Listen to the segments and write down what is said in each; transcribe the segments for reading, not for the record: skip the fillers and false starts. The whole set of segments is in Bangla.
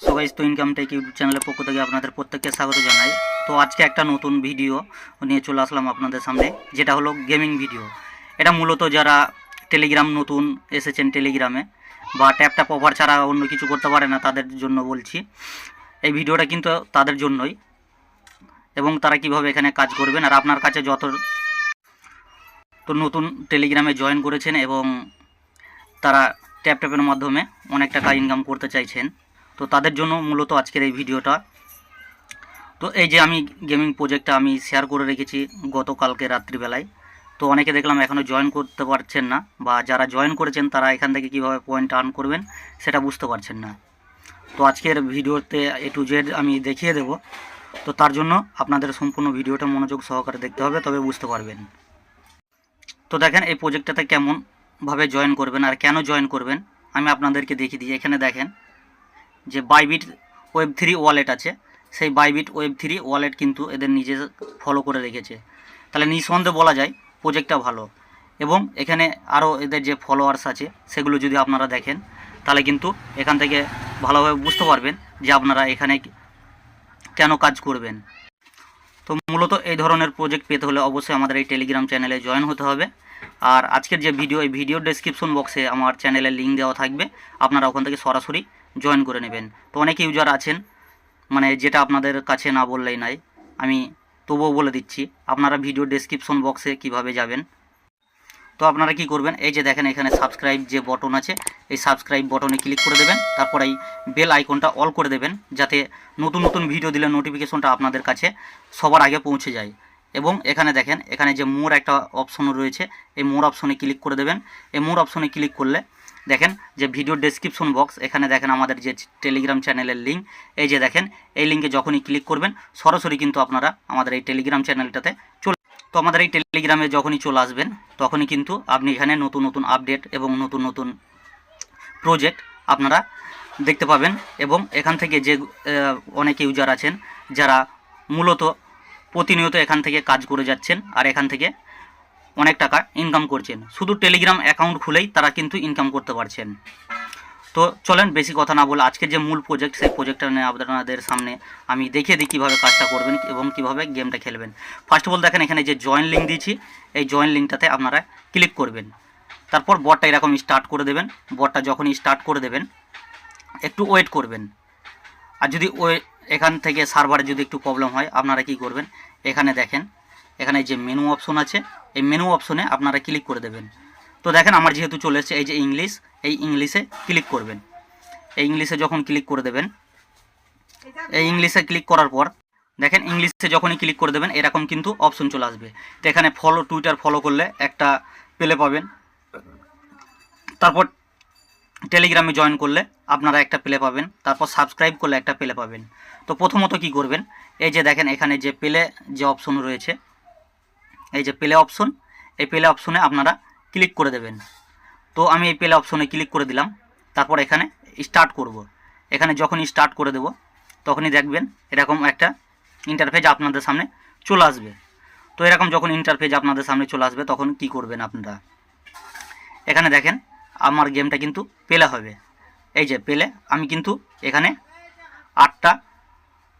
সো গাইস, তো ইনকাম টেক ইউটিউব চ্যানেলের পক্ষ থেকে আপনাদের প্রত্যেককে স্বাগত জানাই। তো আজকে একটা নতুন ভিডিও নিয়ে চলে আসলাম আপনাদের সামনে, যেটা হলো গেমিং ভিডিও। এটা মূলত যারা টেলিগ্রাম নতুন এসেছেন টেলিগ্রামে, বা ট্যাপ ট্যাপ অফার ছাড়া অন্য কিছু করতে পারে না, তাদের জন্য বলছি। এই ভিডিওটা কিন্তু তাদের জন্যই, এবং তারা কিভাবে এখানে কাজ করবেন। আর আপনার কাছে যত তো নতুন টেলিগ্রামে জয়েন করেছেন এবং তারা ট্যাপ ট্যাপের মাধ্যমে অনেক টাকা ইনকাম করতে চাইছেন, তো তাদের জন্য মূলত আজকের এই ভিডিওটা। তো এই যে আমি গেমিং প্রজেক্টটা আমি শেয়ার করে রেখেছি গতকালকে রাত্রিবেলায়। তো অনেকে দেখলাম এখনও জয়েন করতে পারছেন না, বা যারা জয়েন করেছেন তারা এখান থেকে কীভাবে পয়েন্ট আর্ন করবেন সেটা বুঝতে পারছেন না। তো আজকের ভিডিওতে A to Z আমি দেখিয়ে দেব। তো তার জন্য আপনাদের সম্পূর্ণ ভিডিওটা মনোযোগ সহকারে দেখতে হবে, তবে বুঝতে পারবেন। তো দেখেন এই প্রজেক্টটাতে কেমনভাবে জয়েন করবেন আর কেন জয়েন করবেন আমি আপনাদেরকে দেখিয়ে দিই। এখানে দেখেন যে বাইবিট ওয়েব3 ওয়ালেট আছে, সেই বাইবিট ওয়েব3 ওয়ালেট কিন্তু এদের নিজে ফলো করে রেখেছে। তাহলে নিঃসন্দেহে বলা যায় প্রজেক্টটা ভালো। এবং এখানে আরও এদের যে ফলোয়ার্স আছে সেগুলো যদি আপনারা দেখেন, তাহলে কিন্তু এখান থেকে ভালোভাবে বুঝতে পারবেন যে আপনারা এখানে কেন কাজ করবেন। তো মূলত এই ধরনের প্রজেক্ট পেতে হলে অবশ্যই আমাদের এই টেলিগ্রাম চ্যানেলে জয়েন হতে হবে। আর আজকের যে ভিডিও, এই ভিডিওর ডেসক্রিপশন বক্সে আমার চ্যানেলের লিঙ্ক দেওয়া থাকবে, আপনারা ওখান থেকে সরাসরি জয়েন করে নেবেন। তো অনেক ইউজার আছেন, মানে যেটা আপনাদের কাছে না বললেই নাই, আমি তবুও বলে দিচ্ছি। আপনারা ভিডিও ডেসক্রিপশন বক্সে কিভাবে যাবেন, তো আপনারা কি করবেন, এই যে দেখেন এখানে সাবস্ক্রাইব যে বটন আছে, এই সাবস্ক্রাইব বটনে ক্লিক করে দেবেন। তারপর এই বেল আইকনটা অল করে দেবেন, যাতে নতুন নতুন ভিডিও দিলে নোটিফিকেশনটা আপনাদের কাছে সবার আগে পৌঁছে যায়। এবং এখানে দেখেন, এখানে যে মোর একটা অপশন রয়েছে, এই মোর অপশনে ক্লিক করে দেবেন। এই মোর অপশনে ক্লিক করলে দেখেন যে ভিডিও ডেসক্রিপশন বক্স, এখানে দেখেন আমাদের যে টেলিগ্রাম চ্যানেলের লিঙ্ক। এই যে দেখেন এই লিঙ্কে যখনই ক্লিক করবেন সরাসরি কিন্তু আপনারা আমাদের এই টেলিগ্রাম চ্যানেলটাতে চলে। তো আমাদের এই টেলিগ্রামে যখনই চলে আসবেন তখনই কিন্তু আপনি এখানে নতুন নতুন আপডেট এবং নতুন নতুন প্রজেক্ট আপনারা দেখতে পাবেন। এবং এখান থেকে যে অনেক ইউজার আছেন যারা মূলত প্রতিনিয়ত এখান থেকে কাজ করে যাচ্ছেন আর এখান থেকে অনেক টাকা ইনকাম করছেন, শুধু টেলিগ্রাম অ্যাকাউন্ট খুলেই তারা কিন্তু ইনকাম করতে পারছেন। তো চলেন বেশি কথা না বলে আজকের যে মূল প্রজেক্ট, সেই প্রজেক্টটা নিয়ে আপনাদের সামনে আমি দেখিয়ে দিই কীভাবে কাজটা করবেন এবং কীভাবে গেমটা খেলবেন। ফার্স্ট অফ অল দেখেন এখানে যে জয়েন লিঙ্ক দিয়েছি, এই জয়েন লিঙ্কটাতে আপনারা ক্লিক করবেন। তারপর বটটা এরকম স্টার্ট করে দেবেন। বটটা যখনই স্টার্ট করে দেবেন একটু ওয়েট করবেন। আর যদি এখান থেকে সার্ভারে যদি একটু প্রবলেম হয়, আপনারা কি করবেন, এখানে দেখেন এখানে যে মেনু অপশন আছে, এই মেনু অপশনে আপনারা ক্লিক করে দেবেন। তো দেখেন আমার যেহেতু চলে এসেছে এই যে ইংলিশ, এই ইংলিশে ক্লিক করবেন। এই ইংলিশে যখন ক্লিক করে দেবেন, এই ইংলিশে ক্লিক করার পর দেখেন ইংলিশে যখনই ক্লিক করে দেবেন এরকম কিন্তু অপশন চলে আসবে। তো এখানে ফলো, টুইটার ফলো করলে একটা পেলে পাবেন। তারপর টেলিগ্রামে জয়েন করলে আপনারা একটা প্লে পাবেন। তারপর সাবস্ক্রাইব করলে একটা প্লে পাবেন। তো প্রথমত কি করবেন, এই যে দেখেন এখানে যে প্লে যে অপশন রয়েছে, এই যে প্লে অপশন, এই প্লে অপশনে আপনারা ক্লিক করে দেবেন। তো আমি এই প্লে অপশনে ক্লিক করে দিলাম। তারপর এখানে স্টার্ট করব। এখানে যখনই স্টার্ট করে দেব তখনই দেখবেন এরকম একটা ইন্টারফেস আপনাদের সামনে চলে আসবে। তো এরকম যখন ইন্টারফেস আপনাদের সামনে চলে আসবে তখন কি করবেন আপনারা, এখানে দেখেন আমার গেমটা কিন্তু প্লে হবে। এই যে প্লে, আমি কিন্তু এখানে 8টা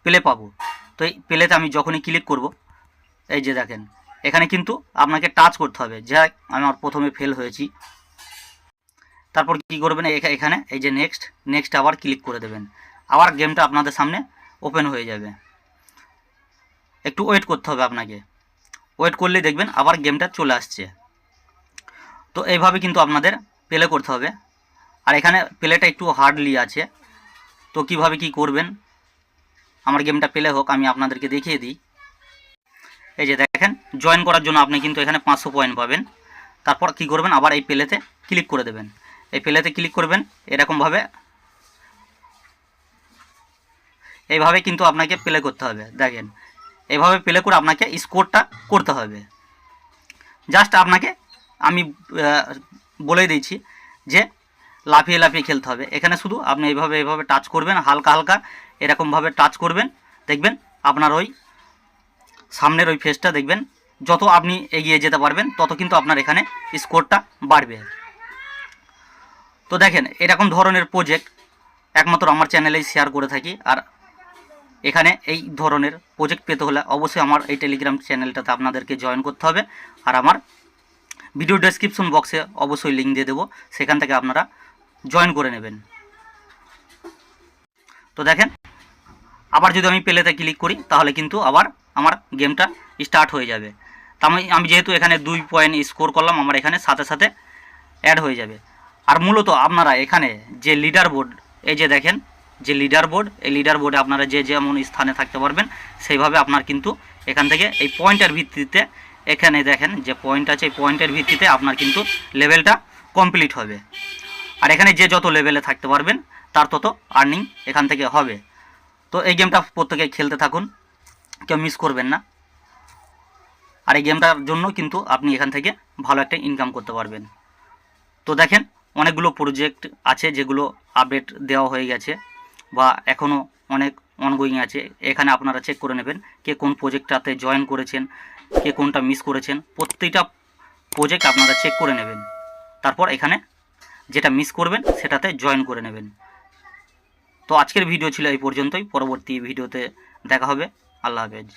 প্লে পাবো। তো এই প্লেতে আমি যখনই ক্লিক করব, এই যে দেখেন এখানে কিন্তু আপনাকে টাচ করতে হবে। যা আমার প্রথমে ফেল হয়েছি। তারপর কি করবেন, এখানে এই যে নেক্সট আবার ক্লিক করে দেবেন। আবার গেমটা আপনাদের সামনে ওপেন হয়ে যাবে। একটু ওয়েট করতে হবে আপনাকে। ওয়েট করলেই দেখবেন আবার গেমটা চলে আসছে। তো এইভাবে কিন্তু আপনাদের প্লে করতে হবে। আর এখানে প্লেটা একটু হার্ডলি আছে। তো কিভাবে কি করবেন, আমার গেমটা প্লে হোক আমি আপনাদেরকে দেখিয়ে দিই। এই যে দেখেন জয়েন করার জন্য আপনি কিন্তু এখানে 500 পয়েন্ট পাবেন। তারপর কি করবেন, আবার এই প্লেতে ক্লিক করে দেবেন। এই প্লেতে ক্লিক করবেন এরকমভাবে, এইভাবে কিন্তু আপনাকে প্লে করতে হবে। দেখেন এইভাবে প্লে করে আপনাকে স্কোরটা করতে হবে। জাস্ট আপনাকে আমি বলে দিয়েছি যে লাফিয়ে লাফিয়ে খেলতে হবে। এখানে শুধু আপনি এইভাবে টাচ করবেন, হালকা হালকা এরকমভাবে টাচ করবেন। দেখবেন আপনার ওই সামনের ওই ফেসটা দেখবেন যত আপনি এগিয়ে যেতে পারবেন তত কিন্তু আপনার এখানে স্কোরটা বাড়বে। তো দেখেন এরকম ধরনের প্রজেক্ট একমাত্র আমার চ্যানেলেই শেয়ার করে থাকি। আর এখানে এই ধরনের প্রজেক্ট পেতে হলে অবশ্যই আমার এই টেলিগ্রাম চ্যানেলটাতে আপনাদেরকে জয়েন করতে হবে। আর আমার ভিডিও ডেসক্রিপশন বক্সে অবশ্যই লিঙ্ক দিয়ে দেবো, সেখান থেকে আপনারা জয়েন করে নেবেন। তো দেখেন, আবার যদি আমি প্লেতে ক্লিক করি তাহলে কিন্তু আবার আমার গেমটা স্টার্ট হয়ে যাবে। তা আমি যেহেতু এখানে 2 পয়েন্ট স্কোর করলাম, আমার এখানে সাথে সাথে অ্যাড হয়ে যাবে। আর মূলত আপনারা এখানে যে লিডার বোর্ড, এই যে দেখেন যে লিডার বোর্ড, এই লিডার বোর্ডে আপনারা যে যেমন স্থানে থাকতে পারবেন সেইভাবে আপনার কিন্তু এখান থেকে এই পয়েন্টের ভিত্তিতে, এখানে দেখেন যে পয়েন্ট আছে, এই পয়েন্টের ভিত্তিতে আপনার কিন্তু লেভেলটা কমপ্লিট হবে। আর এখানে যে যত লেভেলে থাকতে পারবেন তার তত আর্নিং এখান থেকে হবে। তো এই গেমটা প্রত্যেকে খেলতে থাকুন, কেউ মিস করবেন না। আর এই গেমটার জন্য কিন্তু আপনি এখান থেকে ভালো একটা ইনকাম করতে পারবেন। তো দেখেন, অনেকগুলো প্রজেক্ট আছে যেগুলো আপডেট দেওয়া হয়ে গেছে বা এখনও অনেক অনগোয়িং আছে। এখানে আপনারা চেক করে নেবেন কে কোন প্রজেক্টটাতে জয়েন করেছেন, কে কোনটা মিস করেছেন। প্রত্যেকটা প্রজেক্ট আপনারা চেক করে নেবেন, তারপর এখানে যেটা মিস করবেন সেটাতে জয়েন করে নেবেন। তো আজকের ভিডিও ছিল এই পর্যন্তই, পরবর্তী ভিডিওতে দেখা হবে। আল্লাহ হাফেজ।